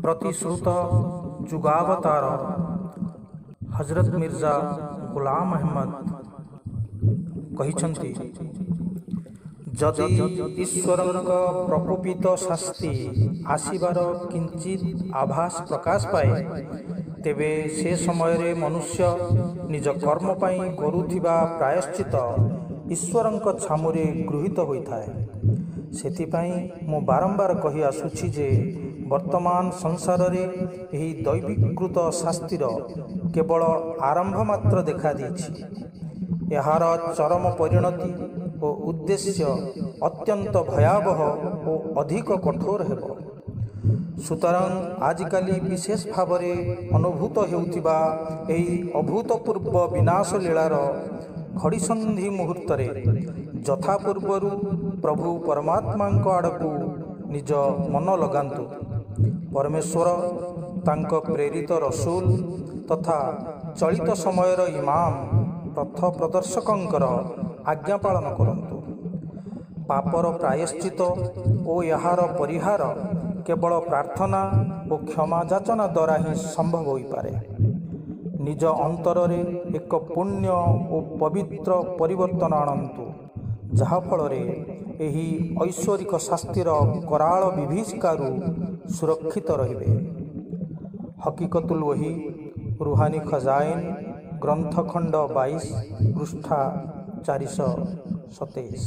प्रतिश्रुत जुगावतार हजरत मिर्जा गुलाम अहमद कहिछन्ति, जदि ईश्वरଙ୍କ प्रकोपित शास्ति आसिबार किंचित आभास प्रकाश पाए तेबे से समय मनुष्य निज कर्म पाई करुथिबा प्रायश्चित ईश्वरଙ୍କ छामुरे गृहीत होइथाए। सेथिपाई मु बारंबार कहि आसुछि जे वर्तमान संसार रे एही दैविकृत शास्तिर केवल आरंभ मात्र देखा देछि। यार चरम परिणति और उद्देश्य अत्यंत भयावह और अधिक कठोर हेबो। सुतरां आजिकाली विशेष भाव में अनुभूत हेउथिबा एही अभूतपूर्व विनाश लीलार घड़ीसंधि मुहूर्त यथा पूर्वरु प्रभु परमात्मा आड़कू निज मन लगांतु। परमेश्वर तांक प्रेरित रसूल तथा चलित समयर इमाम पथ प्रदर्शकंकर आज्ञा पालन करंतु। पापर प्रायश्चित और यार परिहार केवल प्रार्थना और क्षमा याचना द्वारा ही संभव हो पारे। निज अंतर रे एक पुण्य और पवित्र परिवर्तन आणंतु, जहा फल एही ऐश्वरिक शास्तिर कराल विभीषिकारु सुरक्षित रहिबे। हकीकतुल वही रूहानी खजाइन ग्रंथखंड 22 पृष्ठा 427।